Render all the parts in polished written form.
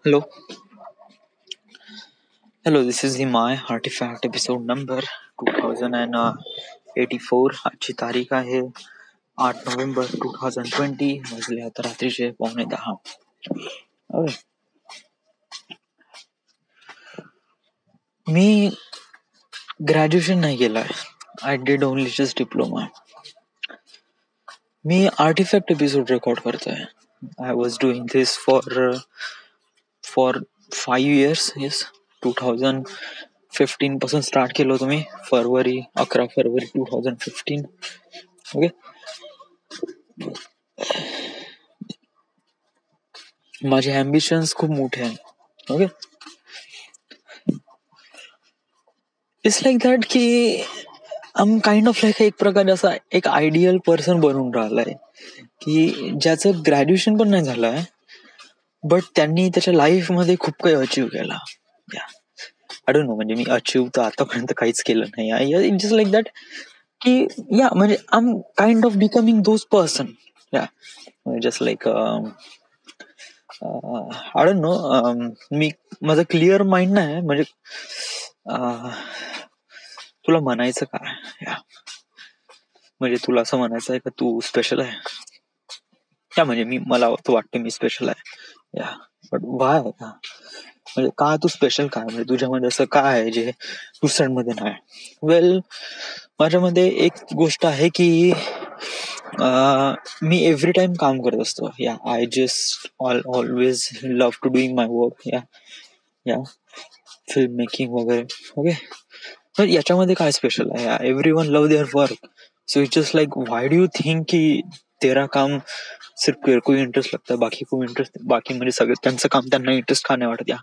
Hello, hello. This is the My Artifact episode number 2084. आजची तारीख आहे 8 नोव्हेंबर 2020. वाजले आता रात्रीचे 9:45. ओके. मी ग्रॅज्युएशन नाही केलंय. I did only just diploma. मी आर्टिफॅक्ट एपिसोड रेकॉर्ड करतोय. I was doing this for 5 years. Yes, 2015 पासून स्टार्ट केलं होतं मी. 11 फरवरी 2015. ओके. माझे ॲम्बिशन्स खूप मोठे आहेत. ओके. इट्स लाईक दॅट की आम काइंड ऑफ लाईक एक प्रकारे असा एक आयडियल पर्सन बनून राहिलाय की ज्याचं ग्रॅज्युएशन पण नाही झालंय, बट त्यांनी त्याच्या लाईफ मध्ये खूप काही अचीव्ह केला. आय डोंट नो, म्हणजे मी अचीव्ह तर आतापर्यंत काहीच केलं नाही. इट्स जस्ट लाईक दॅट की या म्हणजे I am kind of becoming those person. Yeah just like I don't know, मी माझं क्लिअर माइंड नाही. म्हणजे तुला म्हणायचं काय, या म्हणजे तुला असं म्हणायचं आहे का तू स्पेशल आहे? त्या म्हणजे मला वाटतं मी स्पेशल आहे. या बट वाय? म्हणजे का तू स्पेशल काय? म्हणजे तुझ्यामध्ये असं काय आहे जे दुसऱ्यांमध्ये नाही? वेल, माझ्यामध्ये एक गोष्ट आहे की मी एव्हरी टाइम काम करत असतो. Yeah I just always love to doing my work. Yeah film making वगैरे. ओके. तर याच्यामध्ये काय स्पेशल आहे? Every one love their work. So it's just like why do you think की तेरा काम सिर्फ तेरे को इंटरेस्ट लगता है, बाकी को इंटरेस्ट, बाकी म्हणजे सगळे त्यांचं काम त्यांना इंटरेस्ट का नाही वाटत? या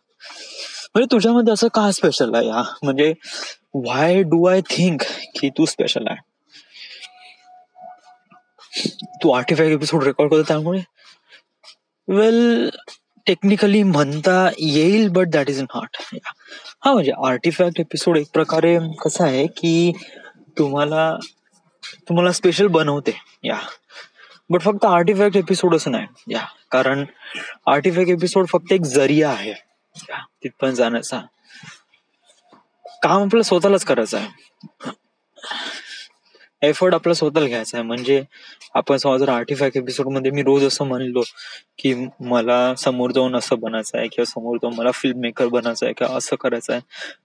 म्हणजे तुझ्यामध्ये असं का स्पेशल आहे? या म्हणजे व्हाय डू आय थिंक की तू स्पेशल आहे? तू आर्टिफॅक्ट एपिसोड रेकॉर्ड करतो त्यामुळे? वेल, टेक्निकली म्हणता येईल, बट दॅट इज नॉट. हा म्हणजे आर्टिफॅक्ट एपिसोड एक प्रकारे कसं आहे की तुम्हाला स्पेशल बनवते. या बट फक्त आर्टिफॅक्ट एपिसोडच नाही. या कारण आर्टिफॅक्ट एपिसोड फक्त एक जरिया आहे तिथपर्यंत जाण्याचा. काम आपलं स्वतःलाच करायचं आहे. एफर्ट आपला स्वतःला घ्यायचा आहे. म्हणजे आपण समजा जर आर्टिफॅक्ट एपिसोड मध्ये मी रोज असं म्हणलो की मला समोर जाऊन असं बनायचं आहे, किंवा समोर जाऊन मला फिल्म मेकर बनायचं आहे, किंवा असं करायचं आहे,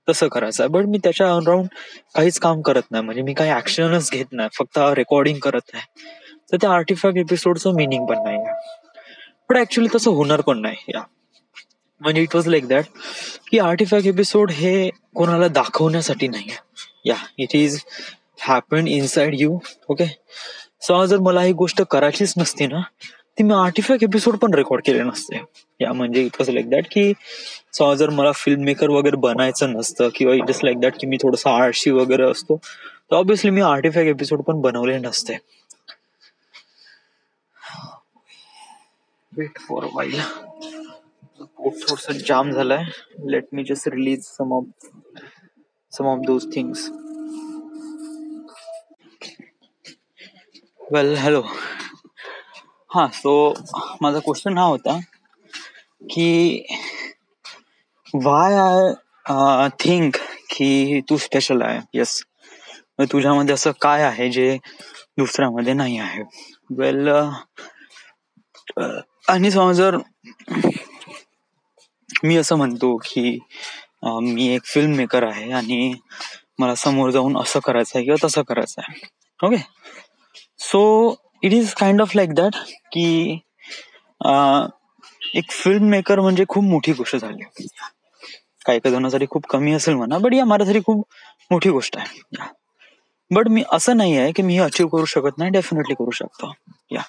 तसं करायचं आहे, बट मी त्याच्या अराउंड काहीच काम करत नाही, म्हणजे मी काही ऍक्शनच घेत नाही, फक्त रेकॉर्डिंग करत आहे, तर त्या आर्टिफॅक्ट एपिसोडचं मिनिंग पण नाही. बट ऍक्च्युली तसं होणार पण नाही. या म्हणजे इट वॉज लाईक दॅट की आर्टिफॅक्ट एपिसोड हे कोणाला दाखवण्यासाठी नाही. या it is happen inside you. Okay. So जर मला ही गोष्ट करायचीच नसती ना, ती मी आर्टिफॅक्ट एपिसोड पण रेकॉर्ड केले नसते. या म्हणजे इट वॉज लाईक दॅट की सो जर मला फिल्म मेकर वगैरे बनायचं नसतं, किंवा इट इज लाईक दॅट की मी थोडंसं आळशी वगैरे असतो, तर ऑब्व्हियसली मी आर्टिफॅक्ट एपिसोड पण बनवले नसते. Wait for a while. पोट थोडंसं जाम झालंय. Let me just release some of those things. Well, hello. हा, सो माझा क्वेश्चन हा होता की वाय आय थिंक की तू स्पेशल आहे. येस, तुझ्यामध्ये असं काय आहे जे दुसऱ्यामध्ये नाही आहे? वेल, आणि समजा जर मी असं म्हणतो की मी एक फिल्म मेकर आहे आणि मला समोर जाऊन असं करायचं आहे किंवा तसं करायचं आहे. Okay. So it is kind of like that की एक फिल्म मेकर म्हणजे खूप मोठी गोष्ट झाली. काही काही जणांसाठी खूप कमी असेल म्हणा, बट या माझ्यासाठी खूप मोठी गोष्ट आहे. बट मी असं नाही आहे की मी हे अचीव्ह करू शकत नाही. डेफिनेटली करू शकतो. या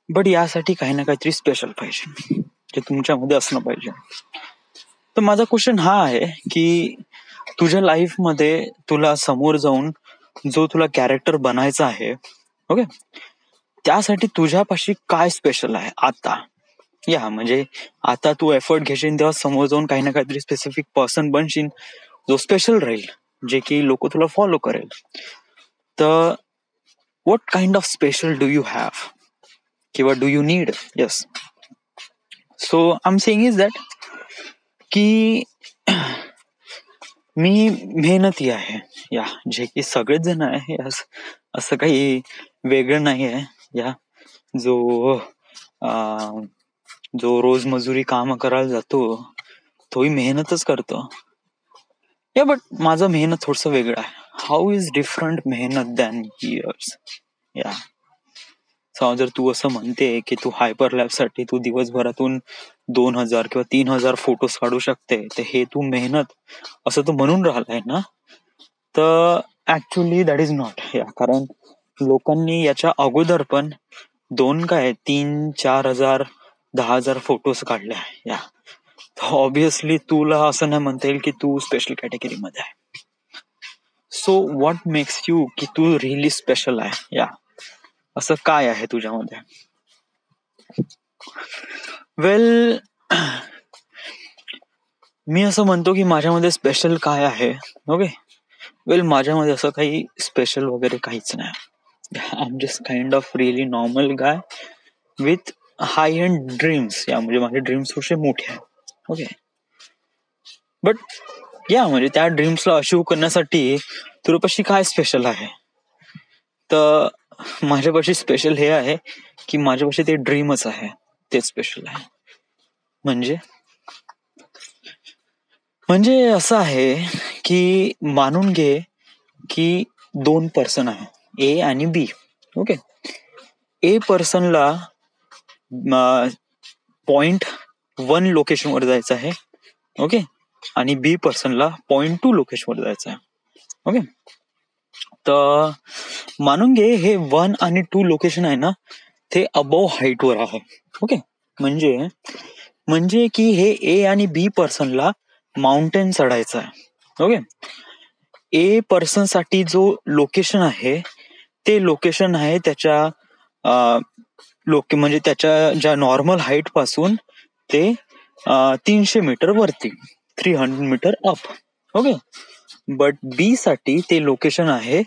बट यासाठी काही ना काहीतरी स्पेशल पाहिजे, जे तुमच्यामध्ये असणं पाहिजे. तर माझा क्वेश्चन हा आहे की तुझ्या लाईफ मध्ये तुला समोर जाऊन जो तुला कॅरेक्टर बनायचा आहे, ओके, त्यासाठी तुझ्यापाशी काय स्पेशल आहे आता? या म्हणजे आता तू एफर्ट घेशील तेव्हा समोर जाऊन काही ना काहीतरी स्पेसिफिक पर्सन बनशील जो स्पेशल राहील, जे की लोक तुला फॉलो करेल. तर what kind of special do you have किंवा do you need? Yes. So I am saying is that की मी मेहनती आहे. या जे की सगळेच जण आहे, असं काही वेगळं नाही आहे. या जो अं, जो रोज मजुरी काम करायला जातो तोही मेहनतच करतो. या बट माझं मेहनत थोडस वेगळं आहे. हाऊ इज डिफरंट मेहनत दॅन इयर्स. या जर तू असं म्हणते की तू हायपर लॅब साठी तू दिवसभरातून 2,000 किंवा 3,000 फोटोज काढू शकते, तर हे तू मेहनत असं तू म्हणून राहिलाय ना, तर ऍक्च्युली दॅट इज नॉट. या कारण लोकांनी याच्या अगोदर पण 3,000, 4,000, 10,000 फोटोज काढले आहे. या ऑब्विसली तुला असं नाही म्हणता येईल की तू स्पेशल कॅटेगरी मध्ये आहे. सो व्हॉट मेक्स यू की तू रिअली स्पेशल आहे. या असं काय आहे तुझ्यामध्ये? वेल, मी असं म्हणतो की माझ्यामध्ये स्पेशल काय आहे. ओके, वेल माझ्यामध्ये असं काही स्पेशल वगैरे काहीच नाही. I am just kind of really normal guy with high end dreams. या म्हणजे माझे ड्रीम्स थोडेसे मोठे आहेत. ओके, बट या म्हणजे त्या ड्रीम्सला अचीव्ह करण्यासाठी तुझ्यापाशी काय स्पेशल आहे? तर माझ्यापाशी स्पेशल हे आहे की माझ्यापाशी ते ड्रीमच आहे, ते स्पेशल आहे. म्हणजे असं आहे की मानून घे की 2 पर्सन आहे, ए आणि बी. ओके, ए पर्सनला .1 लोकेशन वर जायचं आहे. ओके, आणि बी पर्सनला .2 लोकेशन वर जायचं आहे. ओके, तर मानून घे हे 1 आणि 2 लोकेशन आहे ना, ते अबोव हाईट वर आहे. ओके, म्हणजे की हे ए आणि बी पर्सनला माउंटेन चढायचं आहे. ओके, ए पर्सन साठी जो लोकेशन आहे ते लोकेशन आहे त्याच्या म्हणजे त्याच्या ज्या नॉर्मल हाईट पासून ते 300 मीटर वरती, 300 मीटर अप. ओके, बट बी साठी ते लोकेशन आहे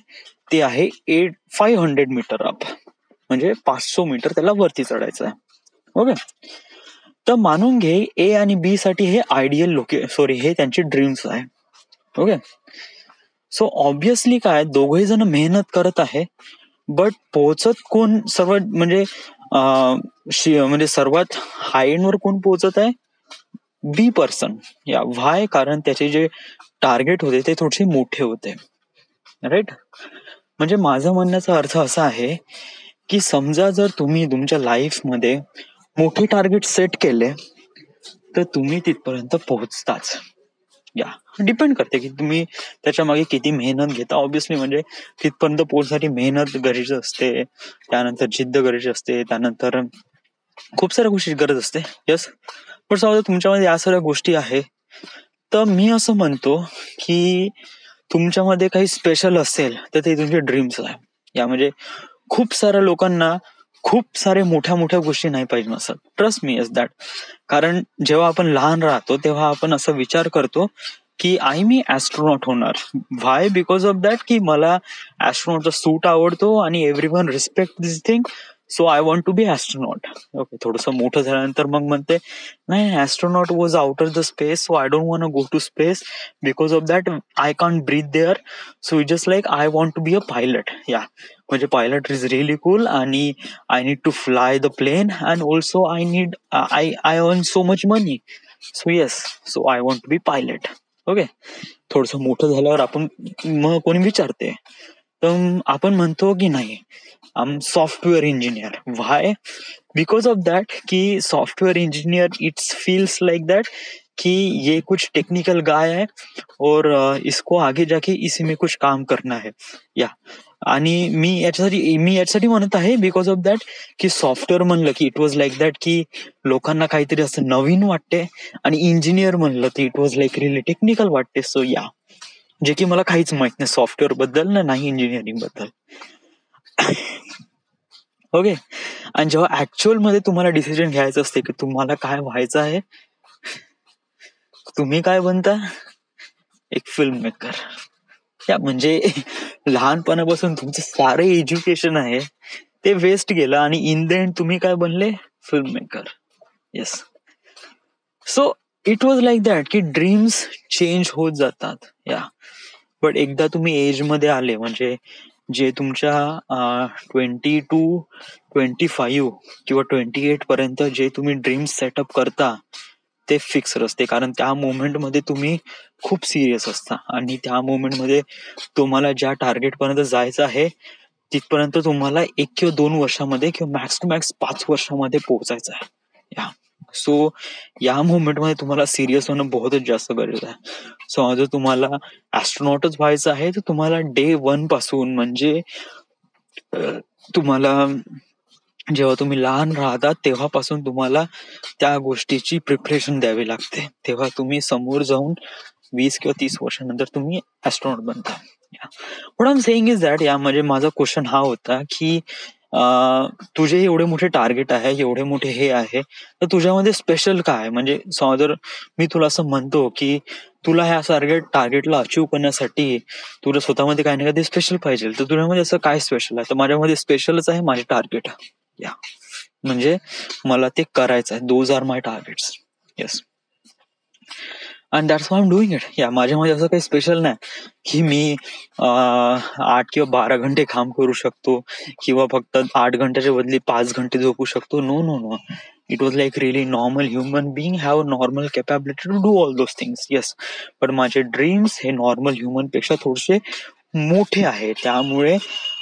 ते आहे 500 मीटर अप, म्हणजे 500 मीटर त्याला वरती चढायचं आहे. ओके, तर मानून घे ए आणि बी साठी हे आयडियल हे त्यांचे ड्रीम्स आहे. ओके, सो ऑब्विसली काय दोघही जण मेहनत करत आहे, बट पोहोचत कोण सर्वात म्हणजे सर्वात हाय एंड वर कोण पोहोचत आहे? बी पर्सन. या व्हाय? कारण त्याचे जे टार्गेट होते ते थोडेसे मोठे होते. राईट, म्हणजे माझं म्हणण्याचा अर्थ असा आहे की समजा जर तुम्ही तुमच्या लाईफ मध्ये मोठे टार्गेट सेट केले तर तुम्ही तिथपर्यंत पोहोचताच. या डिपेंड करते की तुम्ही त्याच्या मागे किती मेहनत घेता. ऑब्विसली म्हणजे तिथपर्यंत पोहोचण्यासाठी मेहनत गरजेची असते, त्यानंतर जिद्द गरजेची असते, त्यानंतर खूप साऱ्या गोष्टी गरज असते. यस, पण समजा तुमच्यामध्ये या सगळ्या गोष्टी आहे, तर मी असं म्हणतो की तुमच्यामध्ये काही स्पेशल असेल तर ते तुमचे ड्रीम्स आहे. या म्हणजे खूप साऱ्या लोकांना खूप सारे मोठ्या मोठ्या गोष्टी नाही पाहिजे नसत. Trust me is that. कारण जेव्हा आपण लहान राहतो तेव्हा आपण असा विचार करतो की मी ऍस्ट्रोनॉट होणार. व्हाय? बिकॉज ऑफ दॅट की मला ऍस्ट्रोनॉटचा सूट आवडतो आणि everyone respect this thing, so I want to be astronaut. Okay, थोडस मोठं झाल्यानंतर मग म्हणते नाही, astronaut was out of the space, so I don't want go to space because of that I can't breathe there, so it just like I want to be a pilot. Yeah म्हणजे pilot is really cool आणि I need to fly the plane and also I earn so much money, so yes, so I want to be pilot. Okay, थोडस मोठं झाल्यावर आपण मग कोणी विचारते तर आपण म्हणतो की नाही, I am software engineer. Why? Because of that की software engineer it's feels like that कि ये कुछ टेक्निकल गाय है और इसको आगे जाके इसी में कुछ काम करना है. या आणि मी याच्यासाठी म्हणत आहे बिकॉज ऑफ दॅट की सॉफ्टवेअर म्हणलं की इट वॉज लाईक दॅट की लोकांना काहीतरी असं नवीन वाटते, आणि इंजिनियर म्हणलं तर it was like really technical वाटते. सो या, जे की मला काहीच माहित नाही सॉफ्टवेअर बद्दल ना नाही इंजिनिअरिंग बद्दल. ओके, आणि जेव्हा ऍक्च्युअल मध्ये तुम्हाला डिसिजन घ्यायचं असते की तुम्हाला काय व्हायचं आहे, तुम्ही काय बनता? एक फिल्म मेकर. या म्हणजे लहानपणापासून तुमचं सारे एज्युकेशन आहे ते वेस्ट गेलं आणि इन द एंड तुम्ही काय बनले? Film maker. Yes, so it was like that की ड्रीम्स चेंज होत जातात. या बट एकदा तुम्ही एज मध्ये आले म्हणजे जे तुमच्या 22 to 25 किंवा 28 पर्यंत जे तुम्ही ड्रीम्स सेटअप करता ते फिक्स असते. कारण त्या मोमेंटमध्ये तुम्ही खूप सिरियस असता आणि त्या मोमेंटमध्ये तुम्हाला ज्या टार्गेट पर्यंत जायचं आहे तिथपर्यंत तुम्हाला 1 किंवा 2 वर्षामध्ये किंवा मॅक्स टू मॅक्स 5 वर्षामध्ये पोहोचायचं आहे. या सो या मोमेंटमध्ये तुम्हाला सिरियस होणं बहुतच जास्त गरजेचं आहे. सो जर तुम्हाला ऍस्ट्रॉनॉटच व्हायचं आहे तर तुम्हाला डे 1 पासून म्हणजे तुम्हाला जेव्हा तुम्ही लहान राहता तेव्हापासून तुम्हाला त्या गोष्टीची प्रिपरेशन द्यावी लागते. तेव्हा तुम्ही समोर जाऊन 20 किंवा 30 वर्षानंतर तुम्ही ऍस्ट्रॉनॉट बनता. What I am saying is that yeah म्हणजे माझा क्वेश्चन हा होता की तुझे एवढे मोठे टार्गेट आहे, एवढे मोठे हे आहे, तर तुझ्यामध्ये स्पेशल काय आहे? म्हणजे जर मी तुला असं म्हणतो की तुला ह्या टार्गेटला अचीव्ह करण्यासाठी तुला स्वतःमध्ये काही ना काही स्पेशल पाहिजे, तर तुझ्यामध्ये असं काय स्पेशल आहे? तर माझ्यामध्ये स्पेशलच आहे माझे टार्गेट. या म्हणजे मला ते करायचं आहे. Those are my targets. Yes. And that's why I am doing it. Yeah माझ्यामध्ये असं काही स्पेशल नाही की मी 8 किंवा 12 घंटे काम करू शकतो किंवा फक्त 8 घंट्याच्या बदली 5 घंटे झोपू शकतो. No no no. It was like really normal human being have normal capability to do all those things. Yes. पण माझे ड्रीम्स हे नॉर्मल ह्युमन पेक्षा थोडेसे मोठे आहे, त्यामुळे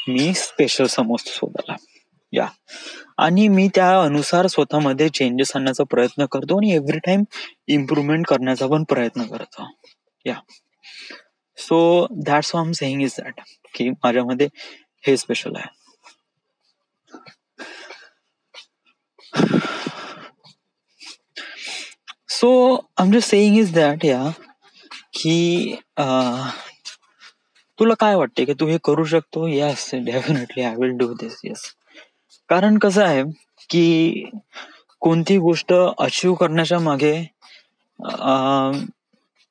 मी स्पेशल समजतो स्वतःला. या आणि मी त्या अनुसार स्वतःमध्ये चेंजेस आणण्याचा प्रयत्न करतो आणि एव्हरी टाइम इम्प्रुव्हमेंट करण्याचा पण प्रयत्न करतो. Yeah so that's why I am saying is that की माझ्यामध्ये हे स्पेशल आहे. So I am just saying is that yeah की तुला काय वाटते की तू हे करू शकतो? Yes, definitely I will do this. Yes. कारण कसं आहे की कोणती गोष्ट अचीव्ह करण्याच्या मागे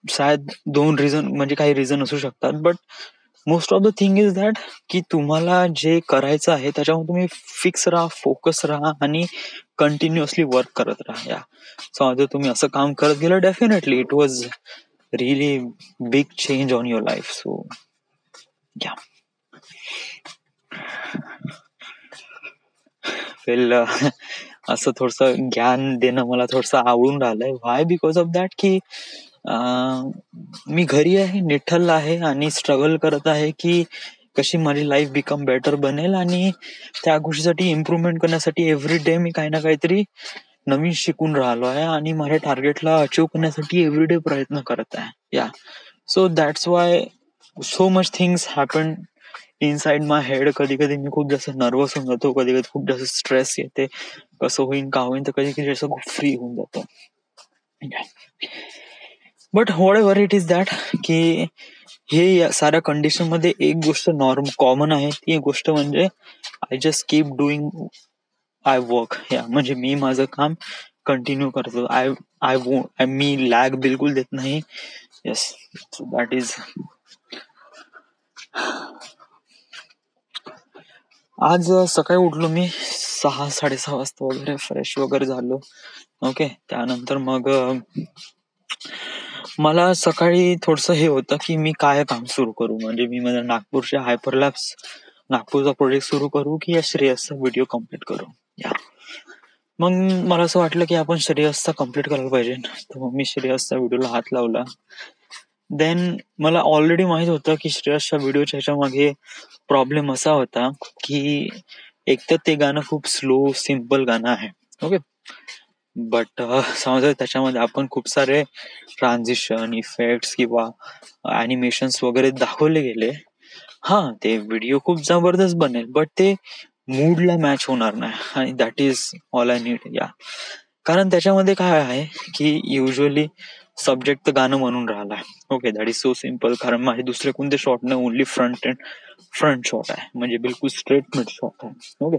शायद 2 रिझन म्हणजे काही रिझन असू शकतात, but most of the thing is that की तुम्हाला जे करायचं आहे त्याच्यावर तुम्ही फिक्स राहा, फोकस राहा आणि कंटिन्युअसली वर्क करत राहा. या सो जर तुम्ही असं काम करत गेलं, definitely it was really big change on your life. So या वेल असं थोडंसं ज्ञान देणं मला थोडंसं आवडून राहिलंय. व्हाय? बिकॉज ऑफ दॅट की मी घरी आहे, निठ्ठल आहे आणि स्ट्रगल करत आहे की कशी माझी लाईफ बिकम बेटर बनेल आणि त्या गोष्टीसाठी इम्प्रुव्हमेंट करण्यासाठी एव्हरी डे मी काही ना काहीतरी नवीन शिकून राहिलो आहे आणि माझ्या टार्गेटला अचीव्ह करण्यासाठी एव्हरी डे प्रयत्न करत आहे. Yeah so that's why so much things happen inside my head. कधी कधी मी खूप जास्त नर्वस होऊन जातो, कधी कधी खूप जास्त स्ट्रेस येते, कसं होईन का होईन, तर कधी कधी असं खूप फ्री होऊन जातो. But what ever it is that की हे साऱ्या कंडिशन मध्ये एक गोष्ट कॉमन आहे, ती एक गोष्ट म्हणजे I just keep doing I work. या म्हणजे मी माझं काम कंटिन्यू करतो. मी लॅग बिलकुल देत नाही. येस. So that is. आज सकाळी उठलो मी 6-6:30 वाजता वगैरे, फ्रेश वगैरे झालो. ओके. त्यानंतर मग मला सकाळी थोडंसं हे होतं की मी काय काम सुरू करू. म्हणजे मी माझ्या नागपूरच्या हायपरलॅब्स नागपूरचा प्रोजेक्ट सुरू करू की या श्रेयसचा व्हिडिओ कम्प्लीट करू. या मग मला असं वाटलं की आपण श्रेयसचा कम्प्लीट करायला पाहिजे, तर मग मी श्रेयसचा व्हिडिओला हात लावला. देन मला ऑलरेडी माहित होतं की श्रेयसच्या व्हिडिओच्या ह्याच्या मागे प्रॉब्लेम असा होता की एक तर ते गाणं खूप स्लो सिम्पल गाणं आहे. ओके. बट समजा त्याच्यामध्ये आपण खूप सारे ट्रान्झिशन इफेक्ट्स किंवा ऍनिमेशन्स वगैरे दाखवले गेले. हा, ते व्हिडिओ खूप जबरदस्त बनेल, बट ते मूडला मॅच होणार नाही आणि that is all I need. या कारण त्याच्यामध्ये काय आहे की युजली सब्जेक्ट तर गाणं म्हणून राहिलाय. Okay. That is so simple. कारण माझे दुसरे कोणते शॉट नाही, ओनली फ्रंट शॉट आहे, म्हणजे बिलकुल स्ट्रेट मिड शॉट आहे. ओके.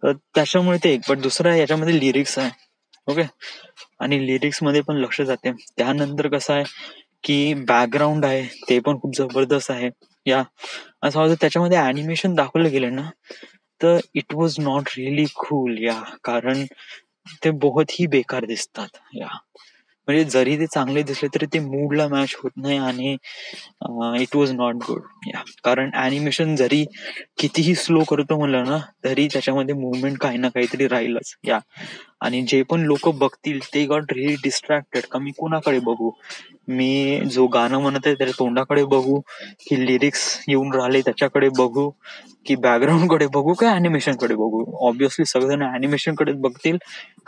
तर त्याच्यामुळे ते एक. बट दुसरं याच्यामध्ये लिरिक्स आहे. ओके. आणि लिरिक्स मध्ये पण लक्ष जाते. त्यानंतर कसं आहे की बॅकग्राऊंड आहे ते पण खूप जबरदस्त आहे. या असं त्याच्यामध्ये ऍनिमेशन दाखवलं गेलं ना, तर it was not really cool. या कारण ते बहुत ही बेकार दिसतात. या म्हणजे जरी ते चांगले दिसले तरी ते मूडला मॅच होत नाही आणि इट वॉज नॉट गुड. या कारण ॲनिमेशन जरी कितीही स्लो करतो म्हणलं ना तरी त्याच्यामध्ये मुवमेंट काही ना काहीतरी राहीलच. या आणि जे पण लोक बघतील ते गॉट रिअली डिस्ट्रॅक्टेड का मी कुणाकडे बघू, मी जो गाणं म्हणत आहे त्याच्या तोंडाकडे बघू की लिरिक्स येऊन राहिले त्याच्याकडे बघू की बॅकग्राऊंड कडे बघू काय ॲनिमेशन कडे बघू. ऑब्व्हियसली सगळेजण ॲनिमेशन कडे बघतील.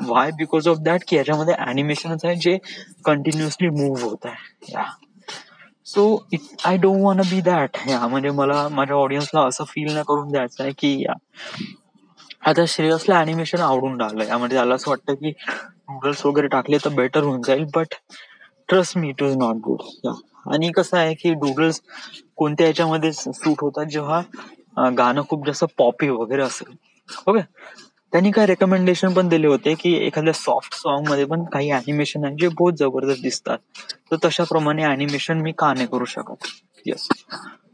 वाय? बिकॉज ऑफ दॅट की याच्यामध्ये ॲनिमेशनच आहे जे कंटिन्युअसली मूव्ह होत आहे. Yeah so I don't want be that. Yeah म्हणजे मला माझ्या ऑडियन्सला असं फील नाही करून द्यायचं आहे की या आता श्रेयसला ॲनिमेशन आवडून राहिलंय म्हणजे त्याला असं वाटतं की नूडल्स वगैरे टाकले तर बेटर होऊन जाईल, but trust me it was not good. आणि कसं आहे की डुडल्स कोणत्या याच्यामध्ये सूट होतात जेव्हा गाणं खूप जास्त पॉपी वगैरे असेल. ओके, त्यांनी काय रेकमेंडेशन पण दिले होते की एखाद्या सॉफ्ट सॉन्ग मध्ये पण काही ॲनिमेशन आहे जे बहुत जबरदस्त दिसतात, तर तशाप्रमाणे ॲनिमेशन मी का नाही करू शकत. येस,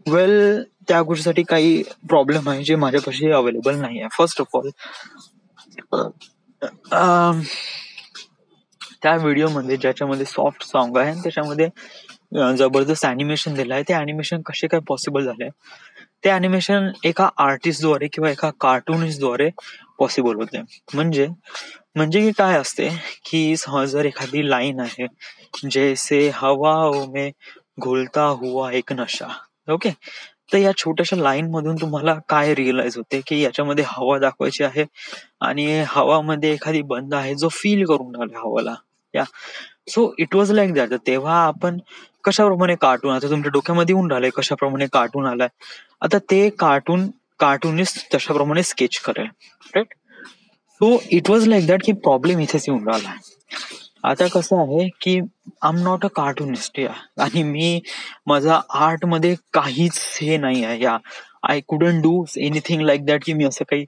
वेल त्या गोष्टीसाठी काही प्रॉब्लेम आहे जे माझ्यापाशी अवेलेबल नाही आहे. फर्स्ट ऑफ ऑल त्या व्हिडिओमध्ये ज्याच्यामध्ये सॉफ्ट सॉन्ग आहे आणि त्याच्यामध्ये जबरदस्त ॲनिमेशन दिलं आहे, ते ॲनिमेशन कसे काय पॉसिबल झाले, ते ॲनिमेशन एका आर्टिस्टद्वारे किंवा एका कार्टूनिस्टद्वारे पॉसिबल होते. म्हणजे म्हणजे काय असते की समज जर एखादी लाईन आहे जैसे हवाओं में घुलता हुआ एक नशा. ओके, तर या छोट्याशा लाईन मधून तुम्हाला काय रिअलाइज होते की याच्यामध्ये हवा दाखवायची आहे आणि हवामध्ये एखादी बंद आहे जो फील करून राहिला हवाला. या so it was like that. तेव्हा आपण कशाप्रमाणे कार्टून, आता तुमच्या डोक्यामध्ये येऊन राहिलंय कशाप्रमाणे कार्टून आलाय, आता ते कार्टूनिस्ट तशाप्रमाणे स्केच करेल. Right, so it was like that की प्रॉब्लेम इथेच येऊन राहिला. आता कसं आहे की I am not a cartoonist. Yeah आणि मी माझा आर्ट मध्ये काहीच हे नाही आहे. या I couldn't do anything like that की मी असं काही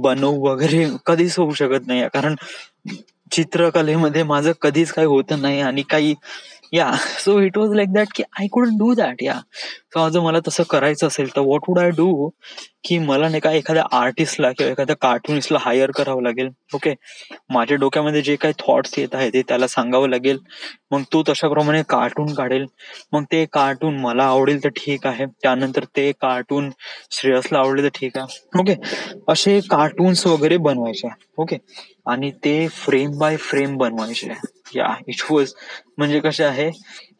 बनवू वगैरे कधीच होऊ शकत नाही, कारण चित्रकलेमध्ये माझं कधीच काही होत नाही आणि काही. या so it was like that की आय कुडंट डू दॅट. या सो जर मला तसं करायचं असेल तर व्हॉट वुड आय डू की मला नाही का एखाद्या आर्टिस्टला किंवा एखाद्या कार्टूनिस्टला हायर करावं लागेल. ओके, माझ्या डोक्यामध्ये जे काही थॉट्स येत आहेत ते त्याला सांगावं लागेल, मग तो तशाप्रमाणे कार्टून काढेल, मग ते कार्टून मला आवडेल तर ठीक आहे, त्यानंतर ते कार्टून श्रेयसला आवडले तर ठीक आहे. ओके, असे कार्टून्स वगैरे बनवायचे. ओके, आणि ते फ्रेम बाय फ्रेम बनवायचे. या इट वॉज म्हणजे कसे आहे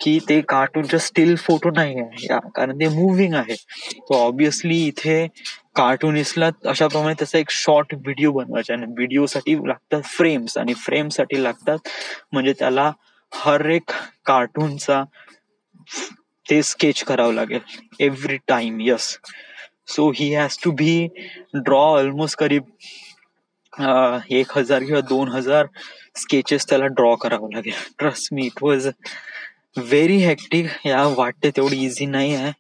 की ते कार्टूनचे स्टील फोटो नाही आहे, या कारण ते मुव्हिंग आहे. तो ऑब्व्हियसली इथे कार्टुनिस्टला अशाप्रमाणे त्याचा एक शॉर्ट व्हिडिओ बनवायचा आणि व्हिडिओसाठी लागतात फ्रेम्स आणि फ्रेमसाठी लागतात म्हणजे त्याला हर एक कार्टूनचा ते स्केच करावं लागेल every time. Yes, so he has to be draw almost करीब 1000 किंवा 2000 स्केचेस त्याला ड्रॉ करावं लागेल. Trust me it was very hectic. Yeah वाटते तेवढी इझी नाही आहे,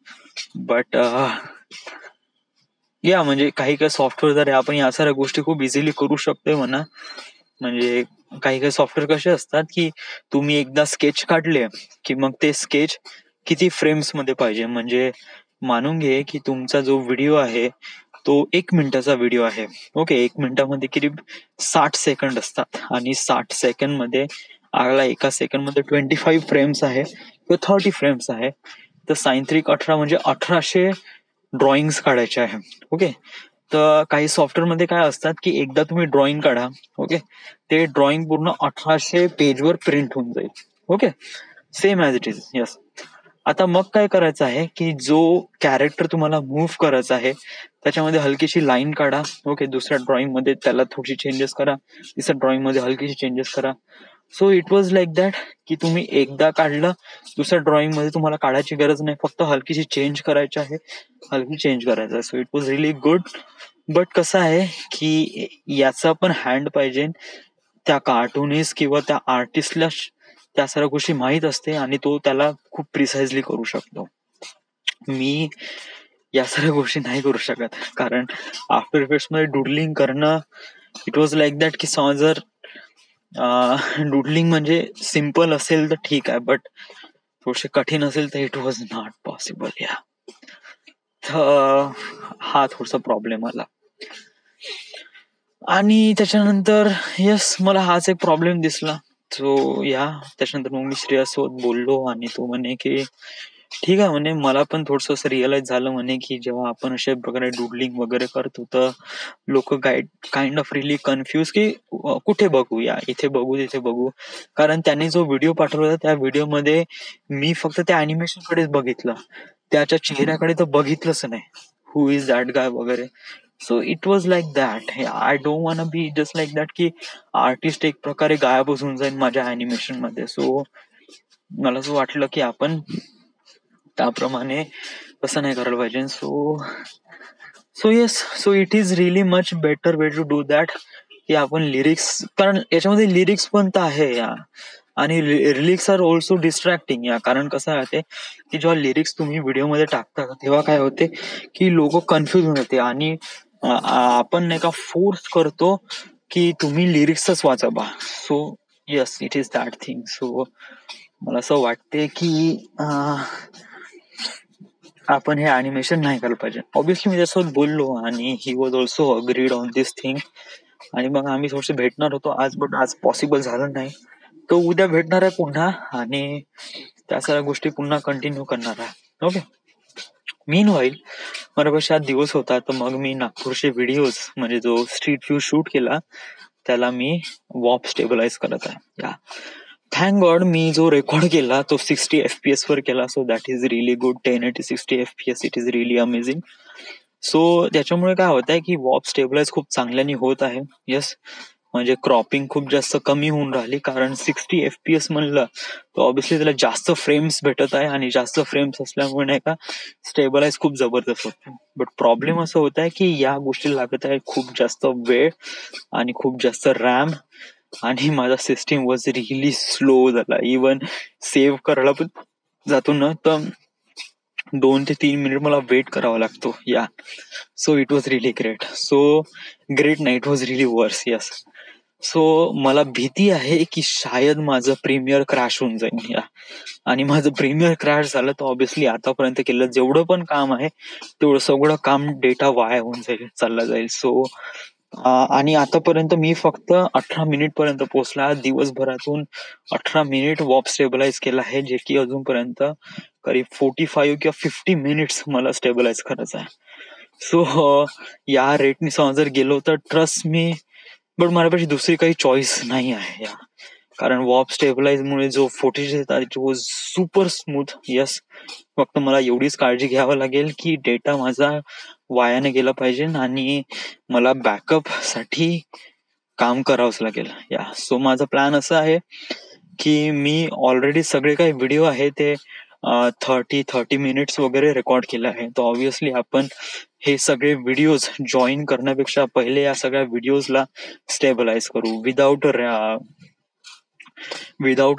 बट या म्हणजे काही काही सॉफ्टवेअर आपण या साऱ्या गोष्टी खूप इझिली करू शकतोय म्हणा. म्हणजे काही काही सॉफ्टवेअर कसे असतात की तुम्ही एकदा स्केच काढले की मग ते स्केच किती फ्रेम्स मध्ये पाहिजे, म्हणजे मानून घे की तुमचा जो व्हिडिओ आहे तो 1 मिनिटाचा व्हिडिओ आहे. ओके, 1 मिनिटामध्ये किती 60 सेकंड असतात आणि 60 सेकंड मध्ये आगला एका सेकंड मध्ये 25 फ्रेम्स आहे किंवा 30 फ्रेम्स आहे, तर साइन 18 म्हणजे 1800 ड्रॉइंग्स काढायचे आहे. ओके, तर काही सॉफ्टवेअर मध्ये काय असतात की एकदा तुम्ही ड्रॉइंग काढा, ओके, ते ड्रॉइंग पूर्ण 1800 पेजवर प्रिंट होऊन जाईल. Okay, same as it is. Yes, आता मग काय करायचं आहे की जो कॅरेक्टर तुम्हाला मूव्ह करायचा आहे त्याच्यामध्ये हलकीशी लाईन काढा. ओके, दुसऱ्या ड्रॉइंग मध्ये त्याला थोडीशी चेंजेस करा, तिसऱ्या ड्रॉइंग मध्ये हलकीशी चेंजेस करा. So it was like that की तुम्ही एकदा काढलं, दुसऱ्या ड्रॉइंग मध्ये तुम्हाला काढायची गरज नाही, फक्त हलकीशी चेंज करायची आहे, हलकी चेंज करायचं आहे. So it was really good. But कसं आहे की याचा पण हँड पाहिजे त्या कार्टुनिस्ट किंवा त्या आर्टिस्टला, त्या सर्व गोष्टी माहीत असते आणि तो त्याला खूप प्रिसाइजली करू शकतो. मी या सर्व गोष्टी नाही करू शकत, कारण आफ्टर इफेक्ट्स मध्ये डुडलिंग करणं इट वॉज लाईक दॅट की समज जर डुडलिंग म्हणजे सिम्पल असेल तर ठीक आहे, बट थोडेसे कठीण असेल तर इट वॉज नॉट पॉसिबल. या हा थोडासा प्रॉब्लेम आला. आणि त्याच्यानंतर येस मला हाच एक प्रॉब्लेम दिसला. सो त्याच्यानंतर मग मी श्रेयासोबत बोललो आणि तो म्हणे की ठीक आहे म्हणे, मला पण थोडंसं असं रिअलाइज झालं म्हणे की जेव्हा आपण अशा प्रकारे डुडलिंग वगैरे करतो तर लोक काइंड ऑफ रिली कन्फ्यूज की कुठे बघूया, इथे बघू तिथे बघू. कारण त्यांनी जो व्हिडिओ पाठवला होता त्या व्हिडिओमध्ये मी फक्त त्या अॅनिमेशन कडेच बघितलं, त्याच्या चेहऱ्याकडे तर बघितलंच नाही, हु इज दॅट गाय वगैरे. So it was like that. I don't want be just like that की आर्टिस्ट एक प्रकारे गायबच होऊन जाईल माझ्या अॅनिमेशन मध्ये. सो मला असं वाटलं की आपण त्याप्रमाणे तसं नाही करायला पाहिजे. So yes, so it is really much better way to do that की आपण लिरिक्स, कारण याच्यामध्ये लिरिक्स पण तर आहे आणि लिरिक्स आर ऑल्सो डिस्ट्रॅक्टिंग कारण कसं आहे की जेव्हा लिरिक्स तुम्ही व्हिडिओमध्ये टाकता तेव्हा काय होते की लोक कन्फ्युज होऊन जाते आणि आपण नाही का फोर्स करतो की तुम्ही लिरिक्सच वाचा बा. So yes, it is that thing. So मला असं वाटते की आपण हे अॅनिमेशन नाही करायला पाहिजे. ऑब्व्हियसली मी त्यासोबत बोललो आणि he was also agreed on this thing. आणि मग आम्ही थोडेसे भेटणार होतो आज, बट आज पॉसिबल झालं नाही. तो उद्या भेटणार आहे पुन्हा आणि त्या सगळ्या गोष्टी पुन्हा कंटिन्यू करणार आहे. ओके. मीन व्हाईल माझ्यापाशी आज दिवस होता तर मग मी नागपूरचे व्हिडिओज म्हणजे जो स्ट्रीट व्ह्यू शूट केला त्याला मी वॉप स्टेबलाइज करत आहे. थँक गॉड मी जो रेकॉर्ड केला तो 60 FPS वर केला. So that is really good. 1080 60 FPS it is really amazing. So त्याच्यामुळे काय होत आहे की वॉप स्टेबलाइज खूप चांगल्याने होत आहे. येस, म्हणजे क्रॉपिंग खूप जास्त कमी होऊन राहिली कारण 60 FPS म्हणलं तर ऑब्व्हियसली त्याला जास्त फ्रेम्स भेटत आहे आणि जास्त फ्रेम्स असल्यामुळे नाही का स्टेबलाइज खूप जबरदस्त होत. बट प्रॉब्लेम असं होत आहे की या गोष्टी लागत आहे खूप जास्त वेळ आणि खूप जास्त रॅम आणि माझा सिस्टीम वॉज रिअली स्लो झाला. इवन सेव्ह करायला पण जातो ना तर 2 ते 3 मिनिट मला वेट करावा लागतो. So it was really great. Great नाही, इट वॉज रिअली वर्स. यस. सो मला भीती आहे की शायद माझं प्रीमियर क्रॅश होऊन जाईल आणि माझं प्रीमियर क्रॅश झालं तर ऑब्व्हियसली आतापर्यंत केलं जेवढं पण काम आहे तेवढं सगळं काम डेटा वाया होऊन चालला जाईल. सो आणि आतापर्यंत मी फक्त 18 मिनिट पर्यंत पोहोचला. दिवसभरातून 18 मिनिट वॉप स्टेबलाइज केला आहे, जे की अजूनपर्यंत करीब 45 किंवा 50 मिनिट्स मला स्टेबलाइज करायचं आहे. सो या रेटनी समजा जर गेलो तर ट्रस्ट मी, बट माझ्यापाशी दुसरी काही चॉईस नाही आहे कारण वॉप स्टेबलाइज मुळे जो फुटेज येतात it was super smooth. Yes, फक्त मला एवढीच काळजी घ्यावं लागेल की डेटा माझा वायाने गेला पाहिजे आणि मला बॅकअप साठी काम करावंच लागेल. सो माझा प्लॅन असा आहे की मी ऑलरेडी सगळे काही व्हिडिओ आहे ते 30 मिनिट्स वगैरे रेकॉर्ड केले आहे. तर ऑब्व्हियसली आपण हे सगळे व्हिडिओज जॉईन करण्यापेक्षा पहिले या सगळ्या व्हिडिओजला स्टेबलाइज करू without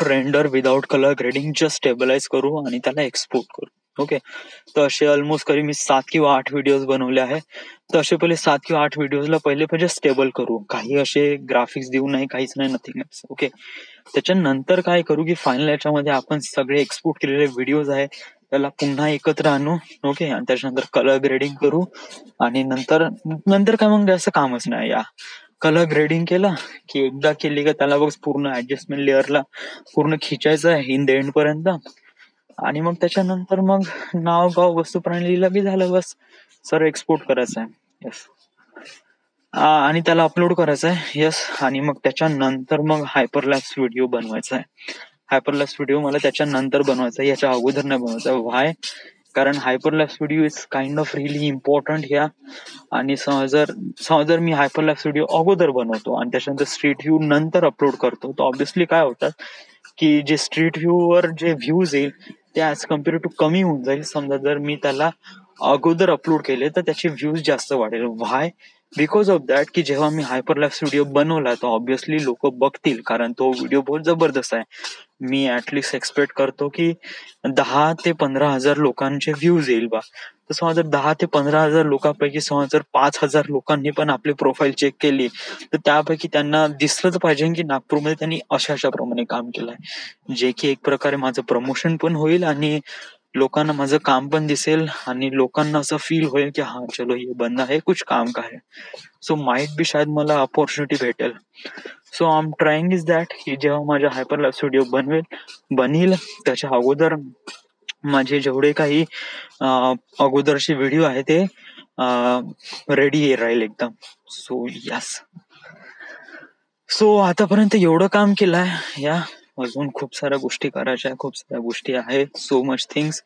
render, without colour grading, just stabilise करू आणि त्याला एक्सपोर्ट करू. ओके. तर असे ऑलमोस्ट कधी मी 7 किंवा 8 व्हिडिओज बनवले आहे. तर असे पहिले 7 किंवा 8 व्हिडिओजला पहिले स्टेबल करू, काही असे ग्राफिक्स देऊ नाही, काहीच नाही, नथिंग. ओके. त्याच्यानंतर काय करू की फायनल याच्यामध्ये आपण सगळे एक्सपोर्ट केलेले व्हिडिओज आहे त्याला पुन्हा एकत्र आणू. ओके. आणि त्याच्यानंतर कलर ग्रेडिंग करू आणि नंतर काय मग जास्त कामच नाही. कलर ग्रेडिंग केलं की एकदा केली का त्याला बघ पूर्ण ऍडजस्टमेंट लेअरला पूर्ण खिचायचं आहे इन द एंड पर्यंत आणि मग त्याच्यानंतर मग नाव गाव वस्तू प्राणी लिहिलं की झालं, बस सर एक्सपोर्ट करायचं आहे. येस. आणि त्याला अपलोड करायचं आहे. येस. आणि मग त्याच्यानंतर मग हायपरलॅप्स व्हिडिओ बनवायचा आहे. हायपरलॅप्स व्हिडिओ मला त्याच्यानंतर बनवायचा आहे, याच्या अगोदर नाही बनवायचा. व्हाय? कारण hyperlapse video is kind of really important आणि जर मी हायपरलॅप्स व्हिडिओ अगोदर बनवतो आणि त्याच्यानंतर स्ट्रीट व्ह्यू नंतर अपलोड करतो तर ऑब्व्हियसली काय होतात की जे स्ट्रीट व्ह्यू वर जे व्ह्यूज येईल ते ऍज कम्पेअर टू कमी होऊन जाईल. समजा जर मी त्याला अगोदर अपलोड केले तर त्याचे व्ह्यूज जास्त वाढेल. व्हाय? बिकॉज ऑफ दॅट की जेव्हा मी हायपरलॅप्स व्हिडिओ बनवला तर ऑब्व्हियसली लोक बघतील कारण तो व्हिडिओ बहुत जबरदस्त आहे. मी ऍटलिस्ट एक्सपेक्ट करतो की 10 ते 15,000 लोकांचे व्ह्यूज येईल बा. तर समजा जर 10 ते 15,000 लोकांपैकी समजा जर 5,000 लोकांनी पण आपली प्रोफाईल चेक केली तर त्यापैकी त्यांना दिसलंच पाहिजे की नागपूरमध्ये त्यांनी अशा प्रमाणे काम केलंय, जे की एक प्रकारे माझं प्रमोशन पण होईल आणि लोकांना माझं काम पण दिसेल आणि लोकांना असं फील होईल की हा चलो ये बंदा है कुछ काम का है. सो माइट बी शायद मला अपॉर्च्युनिटी भेटेल. So I am trying is that की जेव्हा माझ्या हायपरलॅप स्टुडिओ बनील त्याच्या अगोदर माझे जेवढे काही अगोदरचे व्हिडिओ आहे ते रेडी राहील एकदम. So yes. सो आतापर्यंत एवढं काम केलंय. या अजून खूप साऱ्या गोष्टी करायच्या, खूप साऱ्या गोष्टी आहेत. So much things,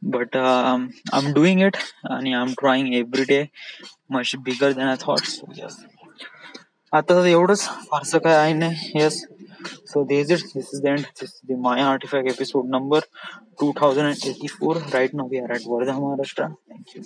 but I am doing it आणि I am trying every day much bigger than I thought. So yes. आता एवढंच, फारसं काय आहे नाही. Yes. So this is the end. This is the My Artifact episode number 2084. Right now we are at Wardha, Maharashtra. Thank you.